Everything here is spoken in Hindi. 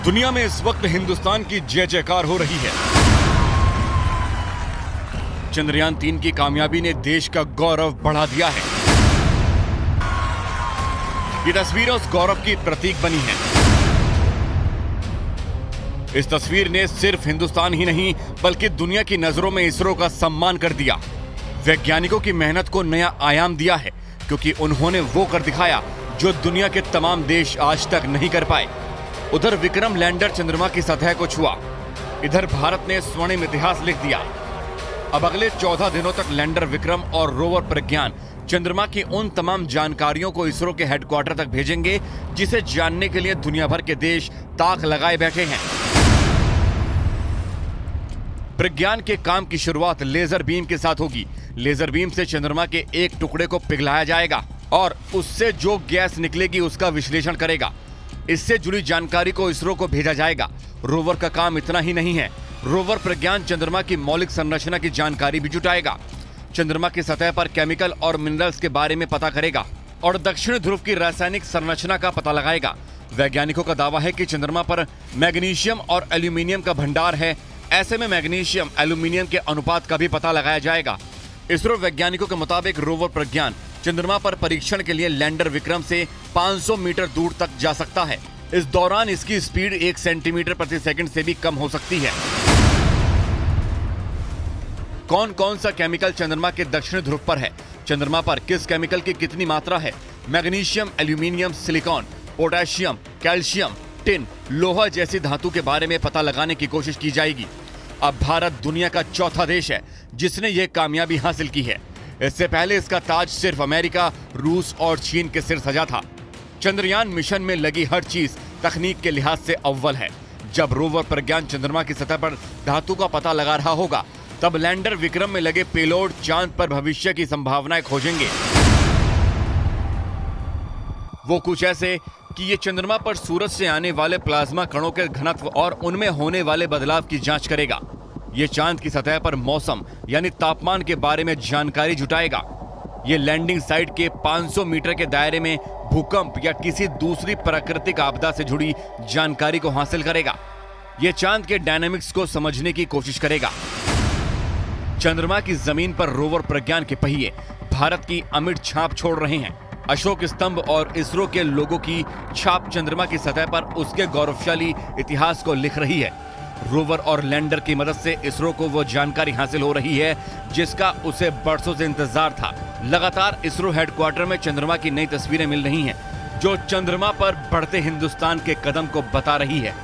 दुनिया में इस वक्त हिंदुस्तान की जय जयकार हो रही है। चंद्रयान 3 की कामयाबी ने देश का गौरव बढ़ा दिया है। ये तस्वीर उस गौरव की प्रतीक बनी है। इस तस्वीर ने सिर्फ हिंदुस्तान ही नहीं बल्कि दुनिया की नजरों में इसरो का सम्मान कर दिया। वैज्ञानिकों की मेहनत को नया आयाम दिया है, क्योंकि उन्होंने वो कर दिखाया जो दुनिया के तमाम देश आज तक नहीं कर पाए। उधर विक्रम लैंडर चंद्रमा की सतह को छुआ, इधर भारत ने स्वर्णिम इतिहास लिख दिया। अब अगले 14 दिनों तक लैंडर विक्रम और रोवर प्रज्ञान चंद्रमा की उन तमाम जानकारियों को इसरो के हेडक्वार्टर तक भेजेंगे जिसे जानने के लिए दुनिया भर के देश ताक लगाए बैठे हैं। प्रज्ञान के काम की शुरुआत लेजर बीम के साथ होगी। लेजर बीम से चंद्रमा के एक टुकड़े को पिघलाया जाएगा और उससे जो गैस निकलेगी उसका विश्लेषण करेगा। इससे जुड़ी जानकारी को इसरो को भेजा जाएगा। रोवर का काम इतना ही नहीं है, रोवर प्रज्ञान चंद्रमा की मौलिक संरचना की जानकारी भी जुटाएगा। चंद्रमा की सतह पर केमिकल और मिनरल्स के बारे में पता करेगा और दक्षिण ध्रुव की रासायनिक संरचना का पता लगाएगा। वैज्ञानिकों का दावा है कि चंद्रमा पर मैग्नीशियम और एल्यूमिनियम का भंडार है। ऐसे में मैग्नीशियम एल्यूमिनियम के अनुपात का भी पता लगाया जाएगा। इसरो वैज्ञानिकों के मुताबिक रोवर प्रज्ञान चंद्रमा पर परीक्षण के लिए लैंडर विक्रम से 500 मीटर दूर तक जा सकता है। इस दौरान इसकी स्पीड 1 सेंटीमीटर प्रति सेकंड से भी कम हो सकती है। कौन कौन सा केमिकल चंद्रमा के दक्षिण ध्रुव पर है, चंद्रमा पर किस केमिकल की कितनी मात्रा है, magnesium, aluminium, silicon, potassium, calcium, tin, लोहा जैसी धातु के बारे में पता लगाने की कोशिश की जाएगी। अब भारत दुनिया का चौथा देश है जिसने यह कामयाबी हासिल की है। इससे पहले इसका ताज सिर्फ अमेरिका, रूस और चीन के सिर सजा था। चंद्रयान मिशन में लगी हर चीज तकनीक के लिहाज से अव्वल है। जब रोवर प्रज्ञान चंद्रमा की सतह पर धातु का पता लगा रहा होगा, तब लैंडर विक्रम में लगे पेलोड चांद पर भविष्य की संभावनाएं खोजेंगे। वो कुछ ऐसे कि ये चंद्रमा पर सूरज से आने वाले प्लाज्मा कणों के घनत्व और उनमें होने वाले बदलाव की जांच करेगा। ये चांद की सतह पर मौसम यानी तापमान के बारे में जानकारी जुटाएगा। ये लैंडिंग साइट के 500 मीटर के दायरे में भूकंप या किसी दूसरी प्राकृतिक आपदा से जुड़ी जानकारी को हासिल करेगा। ये चांद के डायनामिक्स को समझने की कोशिश करेगा। चंद्रमा की जमीन पर रोवर प्रज्ञान के पहिए भारत की अमिट छाप छोड़ रहे हैं। अशोक स्तंभ और इसरो के लोगों की छाप चंद्रमा की सतह पर उसके गौरवशाली इतिहास को लिख रही है। रोवर और लैंडर की मदद से इसरो को वो जानकारी हासिल हो रही है जिसका उसे बरसों से इंतजार था। लगातार इसरो हेडक्वार्टर में चंद्रमा की नई तस्वीरें मिल रही हैं जो चंद्रमा पर बढ़ते हिंदुस्तान के कदम को बता रही है।